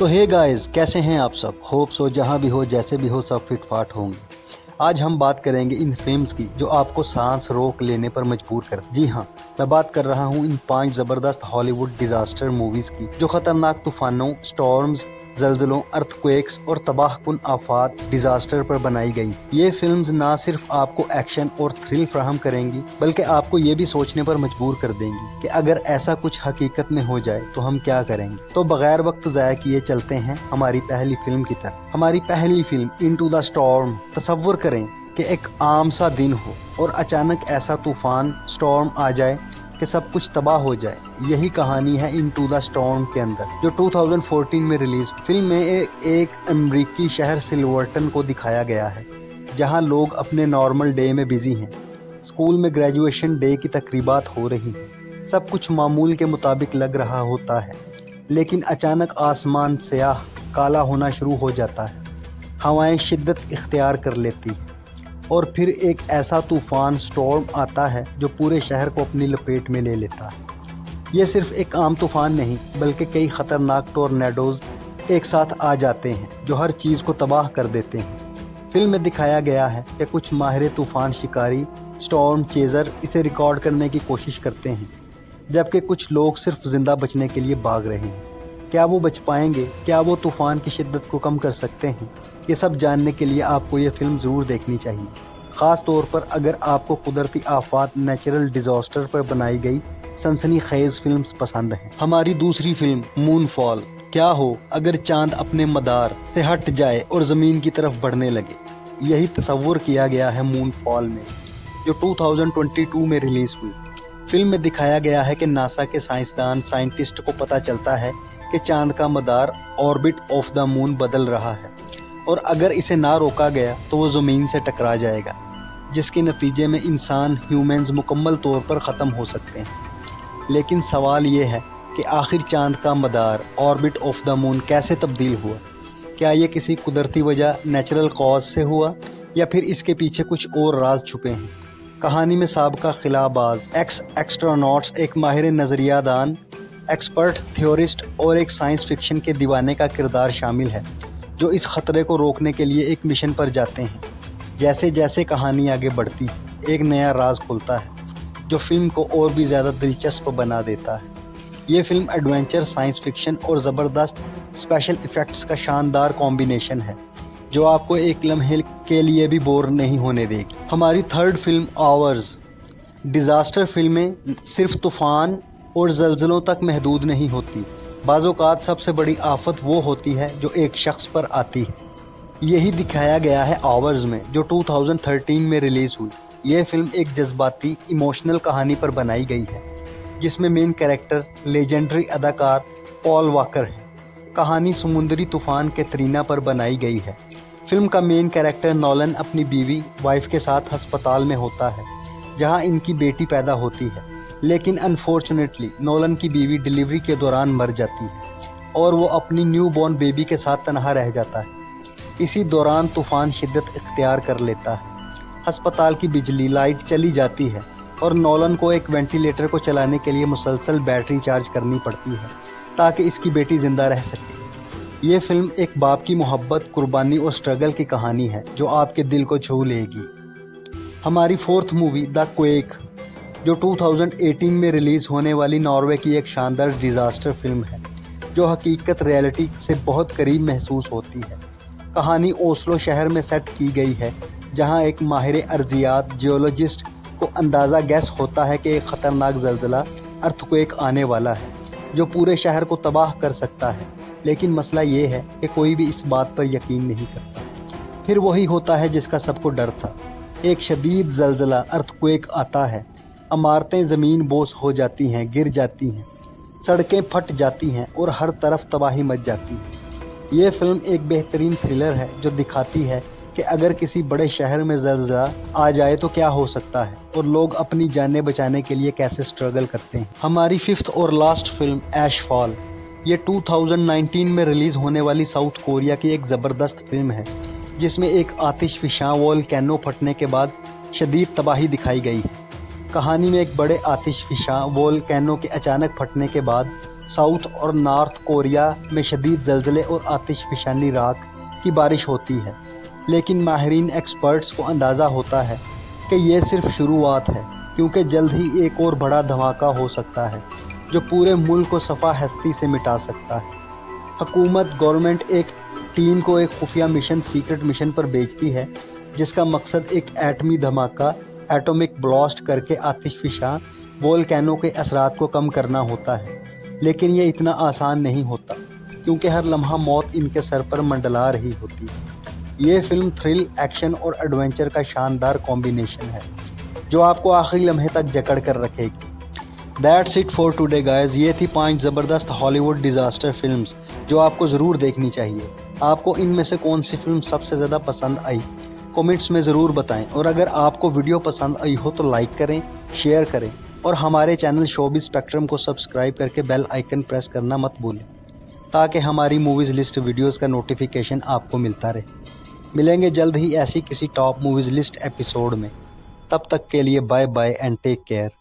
तो hey guys, कैसे हैं आप सब। होप सो जहां भी हो जैसे भी हो सब फिट फाट होंगे। आज हम बात करेंगे इन फिल्म्स की जो आपको सांस रोक लेने पर मजबूर कर। जी हाँ, मैं बात कर रहा हूँ इन 5 ज़बरदस्त हॉलीवुड डिजास्टर मूवीज़ की जो खतरनाक तूफानों, स्टॉर्म्स, जल्जलों, अर्थक्वेक्स और तबाहकुन आफात डिजास्टर पर बनाई गई। ये फिल्म्स ना सिर्फ आपको एक्शन और थ्रिल फराहम करेंगी बल्कि आपको ये भी सोचने पर मजबूर कर देंगी कि अगर ऐसा कुछ हकीकत में हो जाए तो हम क्या करेंगे। तो बगैर वक्त ज़ाया किए चलते हैं हमारी पहली फिल्म की तरफ। हमारी पहली फिल्म इनटू द स्टॉर्म। तसव्वुर करें कि एक आम सा दिन हो और अचानक ऐसा तूफान स्टॉर्म आ जाए कि सब कुछ तबाह हो जाए। यही कहानी है इनटू द स्टॉर्म के अंदर जो 2014 में रिलीज। फिल्म में एक अमेरिकी शहर सिल्वर्टन को दिखाया गया है जहां लोग अपने नॉर्मल डे में बिजी हैं। स्कूल में ग्रेजुएशन डे की तकरीबात हो रही हैं। सब कुछ मामूल के मुताबिक लग रहा होता है, लेकिन अचानक आसमान स्याह काला होना शुरू हो जाता है। हवाएं शिद्दत इख्तियार कर लेती हैं और फिर एक ऐसा तूफ़ान स्टॉर्म आता है जो पूरे शहर को अपनी लपेट में ले लेता है। ये सिर्फ एक आम तूफ़ान नहीं बल्कि कई ख़तरनाक टोर्नेडोज़ एक साथ आ जाते हैं जो हर चीज़ को तबाह कर देते हैं। फिल्म में दिखाया गया है कि कुछ माहिर तूफ़ान शिकारी स्टॉर्म चेज़र इसे रिकॉर्ड करने की कोशिश करते हैं, जबकि कुछ लोग सिर्फ ज़िंदा बचने के लिए भाग रहे हैं। क्या वो बच पाएंगे? क्या वो तूफ़ान की शिद्दत को कम कर सकते हैं? ये सब जानने के लिए आपको ये फिल्म ज़रूर देखनी चाहिए, ख़ास तौर पर अगर आपको कुदरती आफात, नेचुरल डिज़ास्टर पर बनाई गई सनसनीखेज़ फिल्म्स पसंद हैं। हमारी दूसरी फिल्म मूनफॉल। क्या हो अगर चांद अपने मदार से हट जाए और ज़मीन की तरफ बढ़ने लगे। यही तसव्वुर किया गया है मूनफॉल में जो 2022 में रिलीज़ हुई। फिल्म में दिखाया गया है कि नासा के साइंटिस्ट को पता चलता है कि चांद का मदार ऑर्बिट ऑफ द मून बदल रहा है और अगर इसे ना रोका गया तो वो ज़मीन से टकरा जाएगा, जिसके नतीजे में इंसान ह्यूमंस मुकम्मल तौर पर ख़त्म हो सकते हैं। लेकिन सवाल ये है कि आखिर चांद का मदार ऑर्बिट ऑफ द मून कैसे तब्दील हुआ? क्या ये किसी कुदरती वजह, नेचुरल कॉज से हुआ या फिर इसके पीछे कुछ और राज छुपे हैं? कहानी में साबका खिलाबाज, एक्स एस्ट्रोनॉट्स, एक माहिर नज़रियादान, एक्सपर्ट थ्योरिस्ट और एक साइंस फिक्शन के दीवाने का किरदार शामिल है जो इस ख़तरे को रोकने के लिए एक मिशन पर जाते हैं। जैसे जैसे कहानी आगे बढ़ती है एक नया राज खुलता है जो फिल्म को और भी ज़्यादा दिलचस्प बना देता है। ये फिल्म एडवेंचर, साइंस फिक्शन और ज़बरदस्त स्पेशल इफ़ेक्ट्स का शानदार कॉम्बिनेशन है जो आपको एक लम्हे के लिए भी बोर नहीं होने देगी। हमारी थर्ड फिल्म आवर्स। डिज़ास्टर फिल्में सिर्फ तूफ़ान और जल्जलों तक महदूद नहीं होती। बाज़-औक़ात सबसे बड़ी आफत वो होती है जो एक शख्स पर आती है। यही दिखाया गया है आवर्स में जो 2013 में रिलीज़ हुई। ये फिल्म एक जज्बाती, इमोशनल कहानी पर बनाई गई है जिसमें मेन कैरेक्टर लेजेंडरी अदाकार पॉल वॉकर है। कहानी समुद्री तूफ़ान के तरीना पर बनाई गई है। फिल्म का मेन कैरेक्टर नोलन अपनी बीवी वाइफ के साथ हस्पताल में होता है जहां इनकी बेटी पैदा होती है, लेकिन अनफॉर्चुनेटली नोलन की बीवी डिलीवरी के दौरान मर जाती है और वो अपनी न्यू बॉर्न बेबी के साथ तनहा रह जाता है। इसी दौरान तूफ़ान शिद्दत इख्तियार कर लेता है। हस्पताल की बिजली लाइट चली जाती है और नोलन को एक वेंटिलेटर को चलाने के लिए मुसलसल बैटरी चार्ज करनी पड़ती है ताकि इसकी बेटी ज़िंदा रह सके। ये फिल्म एक बाप की मोहब्बत, कुर्बानी और स्ट्रगल की कहानी है जो आपके दिल को छू लेगी। हमारी फोर्थ मूवी द क्वेक जो 2018 में रिलीज़ होने वाली नॉर्वे की एक शानदार डिज़ास्टर फिल्म है जो हकीकत रियलिटी से बहुत करीब महसूस होती है। कहानी ओस्लो शहर में सेट की गई है जहां एक माहिर अर्जियात जियोलॉजिस्ट को अंदाज़ा गैस होता है कि एक ख़तरनाक ज़ल्ज़ला, अर्थक्वेक आने वाला है जो पूरे शहर को तबाह कर सकता है। लेकिन मसला ये है कि कोई भी इस बात पर यकीन नहीं करता। फिर वही होता है जिसका सबको डर था। एक शदीद ज़ल्ज़ला, अर्थक्वेक आता है। इमारतें ज़मीन बोस हो जाती हैं, गिर जाती हैं, सड़कें फट जाती हैं और हर तरफ तबाही मच जाती है। ये फिल्म एक बेहतरीन थ्रिलर है जो दिखाती है कि अगर किसी बड़े शहर में ज़ल्ज़ला आ जाए तो क्या हो सकता है और लोग अपनी जानें बचाने के लिए कैसे स्ट्रगल करते हैं। हमारी फिफ्थ और लास्ट फिल्म ऐशफॉल। ये 2019 में रिलीज़ होने वाली साउथ कोरिया की एक ज़बरदस्त फिल्म है जिसमें एक आतिशफ़िशां वोल्केनो फटने के बाद शदीद तबाही दिखाई गई है। कहानी में एक बड़े आतिशफ़िशां वोल्केनो के अचानक फटने के बाद साउथ और नॉर्थ कोरिया में शदीद ज़लज़ले और आतिश फिशानी राख की बारिश होती है, लेकिन माहिरीन एक्सपर्ट्स को अंदाज़ा होता है कि ये सिर्फ शुरुआत है, क्योंकि जल्द ही एक और बड़ा धमाका हो सकता है जो पूरे मुल्क को सफ़ा हस्ती से मिटा सकता है। हुकूमत गवर्नमेंट एक टीम को एक खुफिया मिशन सीक्रेट मिशन पर भेजती है, जिसका मकसद एक एटमी धमाका एटॉमिक ब्लास्ट करके आतिशफिशा वोल्केनो के असरात को कम करना होता है। लेकिन ये इतना आसान नहीं होता, क्योंकि हर लम्हा मौत इनके सर पर मंडला रही होती है। ये फिल्म थ्रिल, एक्शन और एडवेंचर का शानदार कॉम्बिनेशन है जो आपको आखिरी लम्हे तक जकड़ कर रखेगी। That's it for today guys. ये थी 5 ज़बरदस्त हॉलीवुड डिज़ास्टर फिल्म्स जो आपको ज़रूर देखनी चाहिए। आपको इनमें से कौन सी फिल्म सबसे ज़्यादा पसंद आई, कमेंट्स में ज़रूर बताएं। और अगर आपको वीडियो पसंद आई हो तो लाइक करें, शेयर करें और हमारे चैनल शोबिज़ स्पेक्ट्रम को सब्सक्राइब करके बेल आइकन प्रेस करना मत भूलें, ताकि हमारी मूवीज़ लिस्ट वीडियोस का नोटिफिकेशन आपको मिलता रहे। मिलेंगे जल्द ही ऐसी किसी टॉप मूवीज़ लिस्ट एपिसोड में। तब तक के लिए bye bye and take care.